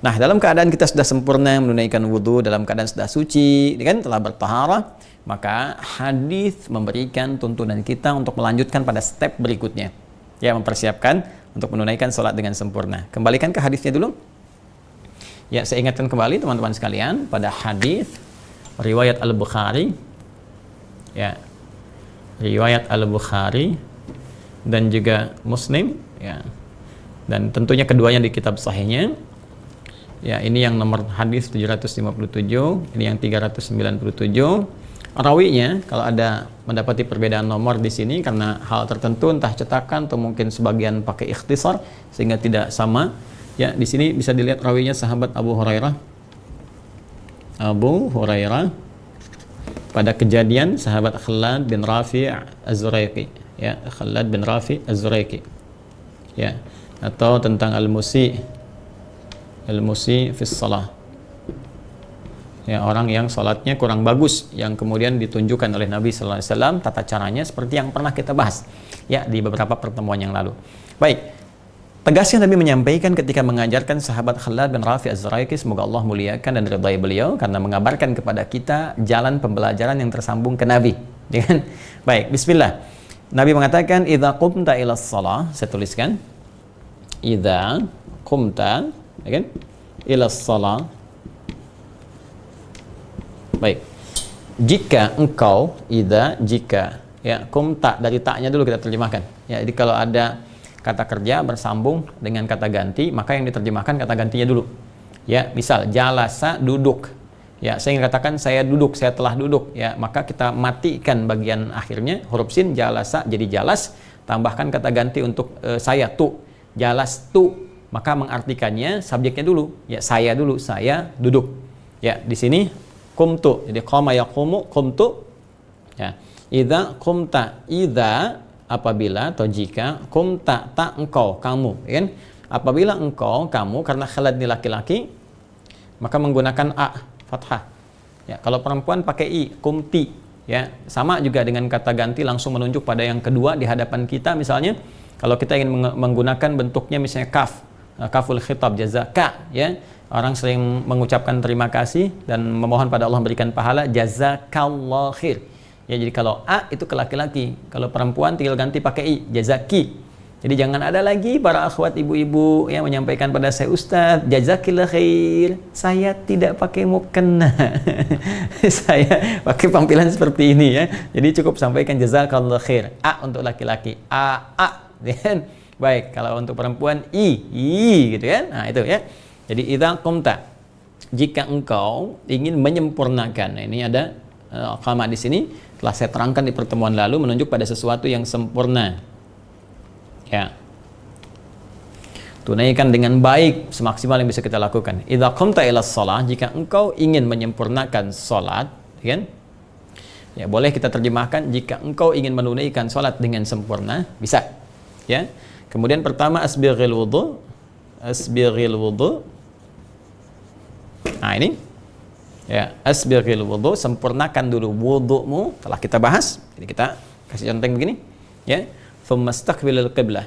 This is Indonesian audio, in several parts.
Nah, dalam keadaan kita sudah sempurna menunaikan wudhu, dalam keadaan sudah suci, kan, telah bertaharah, maka hadis memberikan tuntunan kita untuk melanjutkan pada step berikutnya, ya, mempersiapkan untuk menunaikan sholat dengan sempurna. Kembalikan ke hadisnya dulu. Ya, saya ingatkan kembali teman-teman sekalian pada hadis riwayat Al-Bukhari, ya, riwayat Al-Bukhari dan juga Muslim, ya, dan tentunya keduanya di kitab sahihnya. Ya, ini yang nomor hadis 757, ini yang 397. Rawinya kalau ada mendapati perbedaan nomor di sini karena hal tertentu, entah cetakan atau mungkin sebagian pakai ikhtisar sehingga tidak sama. Ya, di sini bisa dilihat rawinya sahabat Abu Hurairah. Abu Hurairah pada kejadian sahabat Khalad bin Rafi' Az-Zuraiqi, ya, Khalad bin Rafi' Az-Zuraiqi. Ya, atau tentang al-musi fis salah, ya, orang yang salatnya kurang bagus, yang kemudian ditunjukkan oleh Nabi sallallahu alaihi wasallam tata caranya seperti yang pernah kita bahas, ya, di beberapa pertemuan yang lalu. Baik, tegasnya Nabi menyampaikan ketika mengajarkan sahabat Khalad bin Rafi' Az-Zuraiqi, semoga Allah muliakan dan ridhai beliau, karena mengabarkan kepada kita jalan pembelajaran yang tersambung ke Nabi, ya kan? Baik, bismillah. Nabi mengatakan, idza qumta ila shalah, saya tuliskan, idza qumta, ya kan, ila shalah. Baik, jika engkau, jika, ya, qumta dari taknya dulu kita terjemahkan, ya. Jadi kalau ada kata kerja bersambung dengan kata ganti, maka yang diterjemahkan kata gantinya dulu, ya. Misal jalasa, duduk, ya, saya ingin katakan saya duduk, saya telah duduk, ya, maka kita matikan bagian akhirnya huruf sin, jalasa jadi jalas, tambahkan kata ganti untuk saya, tu, jalas tu, maka mengartikannya subjeknya dulu, ya, saya dulu, saya duduk, ya. Di sini qumtu, jadi qama yaqumu, qumtu, ya. Idza qumta, idza apabila atau jika, qumta tak engkau, kamu, ya kan? Apabila engkau, kamu, karena Khalad ini laki-laki, maka menggunakan a fathah, ya. Kalau perempuan pakai i, qumti, ya, sama juga dengan kata ganti langsung menunjuk pada yang kedua di hadapan kita. Misalnya kalau kita ingin menggunakan bentuknya misalnya kaf, kaful khitab, jazaka, ya, orang sering mengucapkan terima kasih dan memohon pada Allah memberikan pahala, jazakallah khair, ya. Jadi kalau a itu ke laki-laki, kalau perempuan tinggal ganti pakai i, jazaki. Jadi jangan ada lagi para akhwat ibu-ibu yang menyampaikan pada saya, Ustaz, jazakillah khair, saya tidak pakai mukena. Saya pakai panggilan seperti ini, ya. Jadi cukup sampaikan jazakallah khair, a untuk laki-laki, a, ya. Baik, kalau untuk perempuan i gitu, ya. Nah, itu, ya. Jadi idza qumta, jika engkau ingin menyempurnakan. Nah, ini ada qama di sini telah saya terangkan di pertemuan lalu, menunjuk pada sesuatu yang sempurna, ya. Tunaikan dengan baik semaksimal yang bisa kita lakukan. Idza qumta ila shalah, jika engkau ingin menyempurnakan salat, kan? Ya, boleh kita terjemahkan jika engkau ingin menunaikan salat dengan sempurna, bisa, ya. Kemudian pertama asbighil wudu. Nah, ini, ya, asbighil wudu, sempurnakan dulu wudumu, telah kita bahas. Jadi kita kasih contoh begini, ya. Tsumma istaqbilil qiblah.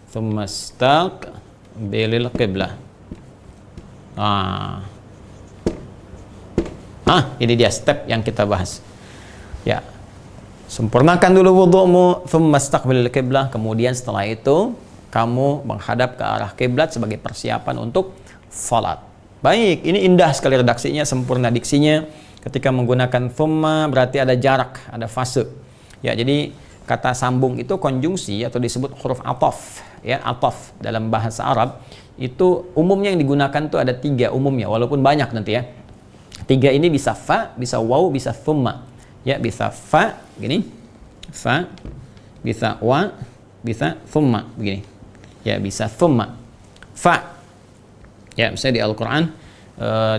Tsumma istaqbilil qiblah. Ini dia step yang kita bahas, ya. Sempurnakan dulu wudu'mu, thumma istaqbilil qiblah, kemudian setelah itu kamu menghadap ke arah kiblat sebagai persiapan untuk salat. Baik, ini indah sekali redaksinya, sempurna diksinya. Ketika menggunakan thumma berarti ada jarak, ada fase. Ya, jadi kata sambung itu konjungsi atau disebut huruf ataf, ya, ataf dalam bahasa Arab itu umumnya yang digunakan tuh ada 3 umumnya, walaupun banyak nanti, ya. 3 ini bisa fa, bisa waw, bisa thumma. Ya, bisa fa begini, fa, bisa wa, bisa thumma begini, ya, bisa thumma, fa, ya. Misalnya di Al-Quran,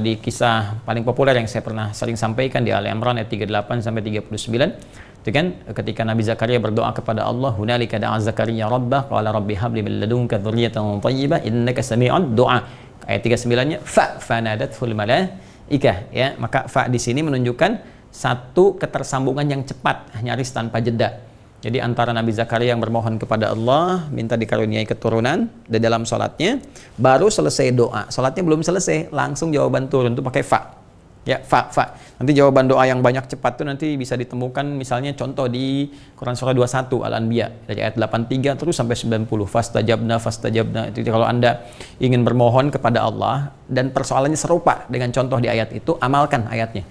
di kisah paling populer yang saya pernah sering sampaikan di Al-Imran ayat 38 sampai 39, itu kan ketika Nabi Zakaria berdoa kepada Allah, hunalika da'a Zakaria rabbah qala rabbi habli min ladunka dzurriyyatan thayyibah innaka sami'ud du'a. Ayat 39-nya fa fanadathul malaikah, ya. Maka fa di sini menunjukkan satu ketersambungan yang cepat, nyaris tanpa jeda, Jadi antara Nabi Zakaria yang bermohon kepada Allah, minta dikaruniai keturunan di dalam sholatnya, baru selesai doa. Sholatnya belum selesai, langsung jawaban turun, itu pakai fa. Ya, fa. Nanti jawaban doa yang banyak cepat tuh nanti bisa ditemukan misalnya contoh di Quran surah 21 Al-Anbiya dari ayat 83 terus sampai 90. Fastajabna. Itu kalau Anda ingin bermohon kepada Allah dan persoalannya serupa dengan contoh di ayat itu, amalkan ayatnya.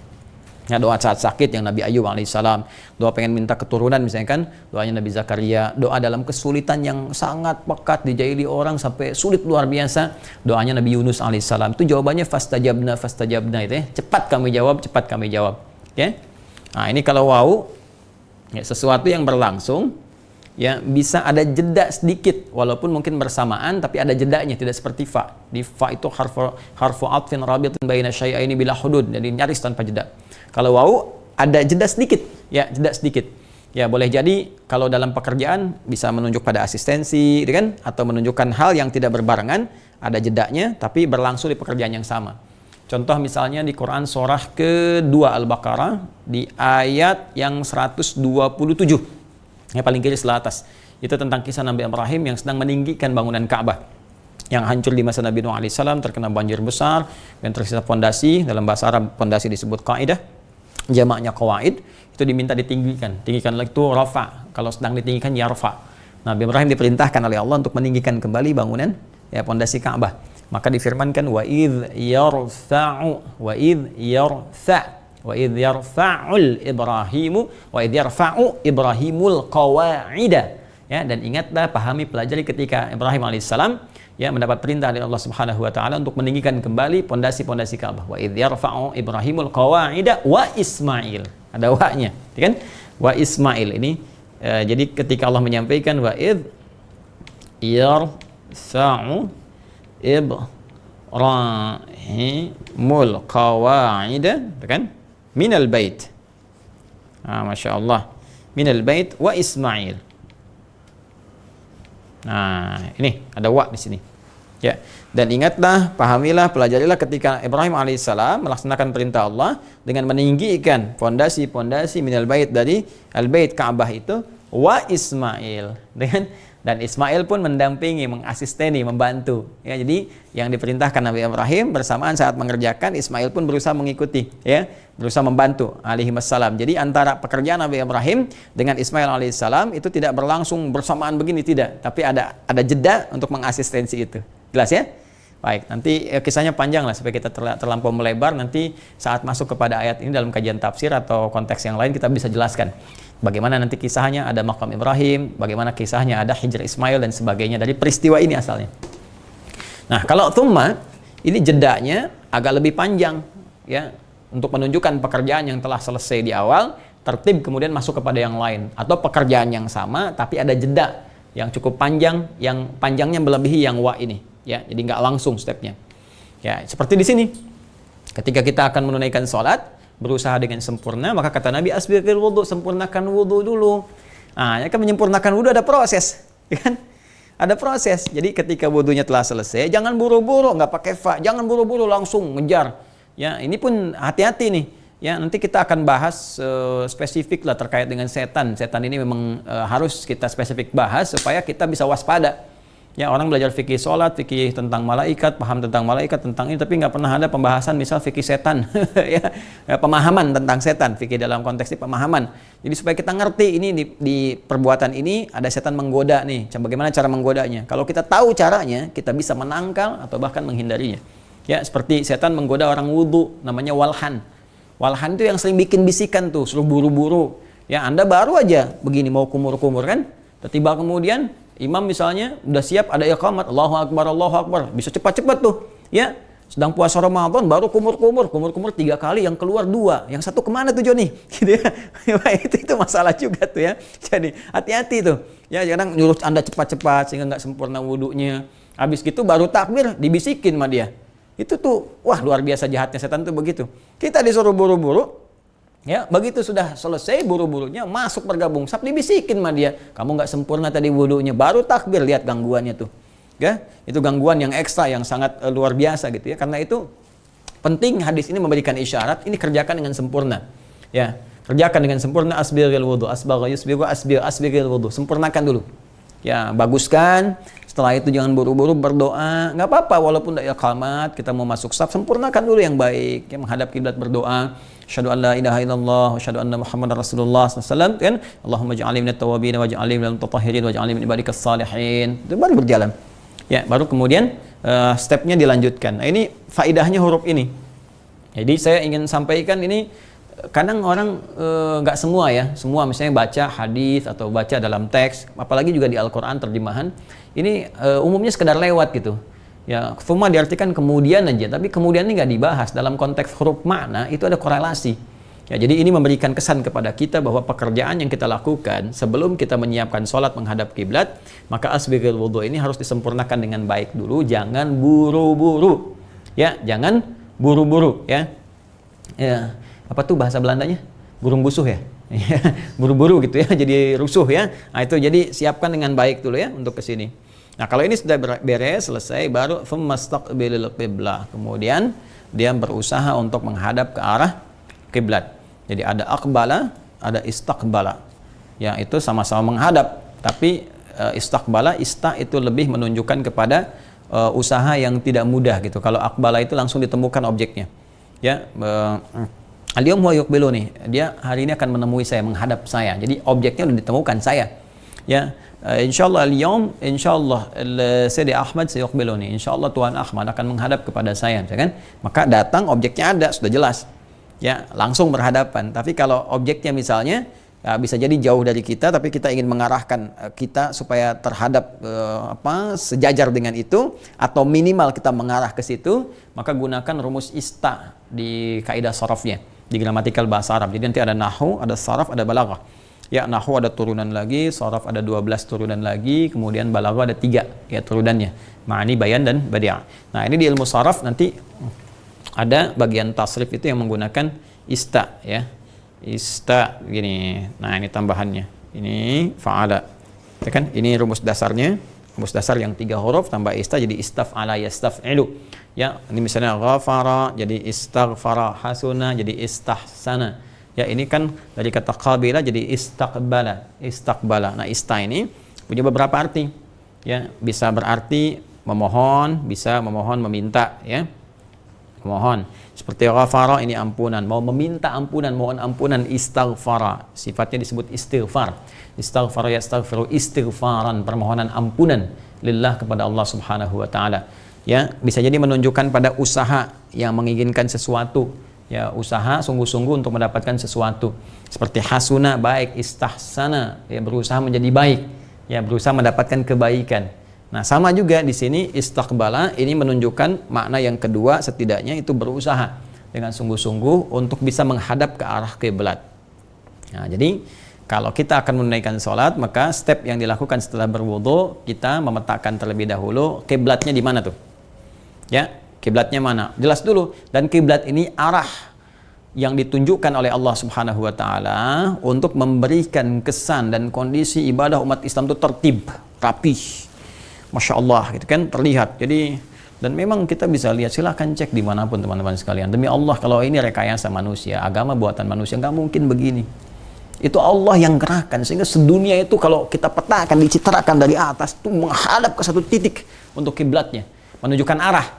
Ya, doa saat sakit yang Nabi Ayub alaihissalam, doa pengen minta keturunan misalnya kan, doanya Nabi Zakaria, doa dalam kesulitan yang sangat pekat dijahili orang sampai sulit luar biasa, doanya Nabi Yunus alaihissalam, itu jawabannya fastajabna itu ya, cepat kami jawab, ya. Nah, ini kalau wau ya, sesuatu yang berlangsung ya bisa ada jeda sedikit walaupun mungkin bersamaan tapi ada jedanya, tidak seperti fa. Di fa itu harfu atfin rabitin baina syai'aini bila hudud, jadi nyaris tanpa jeda. Kalau wau ada jeda sedikit, ya jeda sedikit. Ya boleh jadi kalau dalam pekerjaan bisa menunjuk pada asistensi, gitu kan? Atau menunjukkan hal yang tidak berbarengan, ada jedanya tapi berlangsung di pekerjaan yang sama. Contoh misalnya di Quran surah kedua Al-Baqarah di ayat yang 127, yang paling kiri sebelah atas. Itu tentang kisah Nabi Ibrahim yang sedang meninggikan bangunan Ka'bah yang hancur di masa Nabi Nuh alaihissalam, terkena banjir besar dan tersisa pondasi. Dalam bahasa Arab pondasi disebut qaidah, jamaknya qawaid, itu diminta ditinggikan. Tinggikan lagi itu rafa, kalau sedang ditinggikan yarfa. Nabi Ibrahim diperintahkan oleh Allah untuk meninggikan kembali bangunan ya pondasi Ka'bah. Maka difirmankan wa idz yarfa'u Ibrahimul qawaida, ya, dan ingatlah, pahami, pelajari ketika Ibrahim alaihissalam ya mendapat perintah dari Allah Subhanahu wa taala untuk meninggikan kembali pondasi-pondasi Ka'bah. Wa idz yarfa'u Ibrahimul qawaida wa Ismail. Ada wa-nya, kan? Wa Ismail ini jadi ketika Allah menyampaikan wa idz yarfa'u Ibrahimul qawaida, kan? Minal bait. Masya Allah. Minal bait wa Ismail. Nah, ini ada wa di sini. Ya. Dan ingatlah, pahamilah, pelajarilah ketika Ibrahim alaihissalam melaksanakan perintah Allah dengan meninggikan pondasi-pondasi minal bait dari al-bait Ka'bah itu wa Ismail. Dan Ismail pun mendampingi, mengasisteni, membantu. Ya, jadi yang diperintahkan Nabi Ibrahim bersamaan saat mengerjakan, Ismail pun berusaha mengikuti, ya, berusaha membantu alaihi wassalam. Jadi antara pekerjaan Nabi Ibrahim dengan Ismail alaihissalam itu tidak berlangsung bersamaan begini, tidak, tapi ada jeda untuk mengasistensi itu. Jelas ya? Baik, nanti kisahnya panjang lah supaya kita terlampau melebar. Nanti saat masuk kepada ayat ini dalam kajian tafsir atau konteks yang lain kita bisa jelaskan bagaimana nanti kisahnya ada makam Ibrahim, bagaimana kisahnya ada hijrah Ismail dan sebagainya dari peristiwa ini asalnya. Nah, kalau thumma ini jedanya agak lebih panjang, ya, untuk menunjukkan pekerjaan yang telah selesai di awal, tertib kemudian masuk kepada yang lain, atau pekerjaan yang sama tapi ada jeda yang cukup panjang, yang panjangnya melebihi yang wa ini, ya, jadi nggak langsung stepnya. Ya, seperti di sini. Ketika kita akan menunaikan sholat, berusaha dengan sempurna, maka kata Nabi asbiqil wudu, sempurnakan wudu dulu. Nah, ya kan, menyempurnakan wudu ada proses, kan? Ada proses. Jadi ketika wudunya telah selesai, jangan buru-buru, nggak pakai fa, jangan buru-buru langsung ngejar. Ya, ini pun hati-hati nih. Ya, nanti kita akan bahas spesifik lah terkait dengan setan. Setan ini memang harus kita spesifik bahas supaya kita bisa waspada. Ya, orang belajar fikih sholat, fikih tentang malaikat, paham tentang malaikat, tentang ini, tapi nggak pernah ada pembahasan misal fikih setan, ya, pemahaman tentang setan, fikih dalam konteks ini pemahaman. Jadi supaya kita ngerti ini di perbuatan ini ada setan menggoda nih, bagaimana cara menggodanya. Kalau kita tahu caranya, kita bisa menangkal atau bahkan menghindarinya. Ya, seperti setan menggoda orang wudhu, namanya walhan. Walhan itu yang sering bikin bisikan tuh, suruh buru-buru. Ya, Anda baru aja begini mau kumur-kumur kan, tiba kemudian imam misalnya udah siap, ada iqamat, Allahu Akbar, bisa cepat-cepat tuh, ya. Sedang puasa Ramadan baru kumur-kumur 3 kali, yang keluar 2, yang satu kemana tuh Joni? Gitu ya. itu masalah juga tuh ya. Jadi hati-hati tuh. Ya, kadang nyuruh Anda cepat-cepat sehingga nggak sempurna wudunya. Habis gitu baru takbir dibisikin sama dia. Itu tuh, wah, luar biasa jahatnya setan tuh begitu. Kita disuruh buru-buru. Ya, begitu sudah selesai buru-burunya masuk bergabung, sap dibisikin sama dia, kamu nggak sempurna tadi wudunya, baru takbir, lihat gangguannya tuh, ya, itu gangguan yang ekstra yang sangat luar biasa gitu ya. Karena itu penting hadis ini memberikan isyarat, ini kerjakan dengan sempurna, ya, Kerjakan dengan sempurna asbiril wudu, asbagha yusbigu asbiril wudu. Sempurnakan dulu. Ya, baguskan. Setelah itu jangan buru-buru berdoa. Nggak apa-apa walaupun tidak iqamat, kita mau masuk saf, sempurnakan dulu yang baik. Ya, menghadap kiblat berdoa. Asyhadu an la ilaha illallah wa asyhadu anna Muhammadar Rasulullah sallallahu kan. Allahumma ij'alni minat tawwabin waj'alni minal mutatahhirin waj'alni min ibadikas salihin. Itu baru berjalan. Ya, baru kemudian stepnya dilanjutkan. Nah, ini faidahnya huruf ini. Jadi saya ingin sampaikan ini, kadang orang nggak semua ya, semua misalnya baca hadis atau baca dalam teks, apalagi juga di Al-Quran terjemahan, ini umumnya sekedar lewat gitu. Ya, semua diartikan kemudian aja, tapi kemudian ini nggak dibahas dalam konteks huruf makna, itu ada korelasi. Ya, jadi ini memberikan kesan kepada kita bahwa pekerjaan yang kita lakukan sebelum kita menyiapkan sholat menghadap kiblat, maka asbigul wudu ini harus disempurnakan dengan baik dulu, jangan buru-buru. Ya, jangan buru-buru ya. Ya, apa tuh bahasa Belandanya? Burung busuh ya. Buru-buru gitu ya, jadi rusuh ya. Nah, itu jadi siapkan dengan baik dulu ya untuk ke sini. Nah, kalau ini sudah beres, selesai, baru tsumastaqbilil qiblah. Kemudian dia berusaha untuk menghadap ke arah kiblat. Jadi ada aqbala, ada istaqbala. Ya, itu sama-sama menghadap, tapi istaqbala, itu lebih menunjukkan kepada usaha yang tidak mudah gitu. Kalau aqbala itu langsung ditemukan objeknya. Ya, al-yawm huwa yuqbiluni. Dia hari ini akan menemui saya, menghadap saya. Jadi objeknya sudah ditemukan saya. Ya, insyaallah al-yawm, insyaallah Sayyidi Ahmad sayuqbiluni. Insyaallah Tuhan Ahmad akan menghadap kepada saya, kan? Maka datang objeknya ada, sudah jelas. Ya, langsung berhadapan. Tapi kalau objeknya misalnya ya, bisa jadi jauh dari kita, tapi kita ingin mengarahkan kita supaya terhadap sejajar dengan itu, atau minimal kita mengarah ke situ, maka gunakan rumus ista di kaidah sarafnya, di gramatikal bahasa Arab. Jadi nanti ada nahwu, ada saraf, ada balaghah. Ya, nahwu ada turunan lagi, saraf ada 12 turunan lagi, kemudian balaghah ada 3 ya turunannya, ma'ani, bayan, dan badi'. Nah, ini di ilmu saraf nanti ada bagian tasrif itu yang menggunakan ista ya. Ista gini. Nah, ini tambahannya. Ini fa'ala. Ya kan? Ini rumus dasarnya. Rumus dasar yang 3 huruf tambah ista jadi istaf'ala yastaf'ilu. Ya, ini misalnya ghafara jadi istaghfara, hasuna jadi istahsana. Ya, ini kan dari kata qabila jadi istaqbala, istaqbala. Nah, ista ini punya beberapa arti. Ya, bisa berarti memohon, bisa memohon meminta ya. Memohon. Seperti ghafara ini ampunan, mau meminta ampunan, mohon ampunan, istaghfara. Sifatnya disebut istighfar. Istaghfara yastaghfiru istighfaran, permohonan ampunan lillah kepada Allah Subhanahu wa taala. Ya, bisa jadi menunjukkan pada usaha yang menginginkan sesuatu. Ya, usaha sungguh-sungguh untuk mendapatkan sesuatu. Seperti hasuna, baik, istahsana, ya berusaha menjadi baik. Ya, berusaha mendapatkan kebaikan. Nah, sama juga di sini istaqbala ini menunjukkan makna yang kedua, setidaknya itu berusaha dengan sungguh-sungguh untuk bisa menghadap ke arah kiblat. Nah, jadi kalau kita akan menunaikan sholat, maka step yang dilakukan setelah berwudu, kita memetakan terlebih dahulu kiblatnya di mana tuh. Ya, kiblatnya mana? Jelas dulu. Dan kiblat ini arah yang ditunjukkan oleh Allah Subhanahu wa taala untuk memberikan kesan dan kondisi ibadah umat Islam itu tertib, rapih. Masya Allah gitu kan, terlihat. Jadi, dan memang kita bisa lihat, silahkan cek dimanapun teman-teman sekalian. Demi Allah, kalau ini rekayasa manusia, agama buatan manusia, nggak mungkin begini. Itu Allah yang gerakkan, sehingga sedunia itu kalau kita petakan, dicitrakan dari atas, itu menghadap ke satu titik untuk kiblatnya, menunjukkan arah.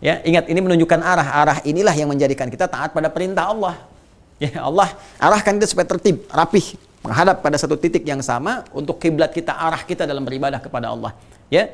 Ya, ingat, ini menunjukkan arah. Arah inilah yang menjadikan kita taat pada perintah Allah. Ya, Allah arahkan kita supaya tertib, rapih, menghadap pada satu titik yang sama untuk kiblat kita, arah kita dalam beribadah kepada Allah. Ya,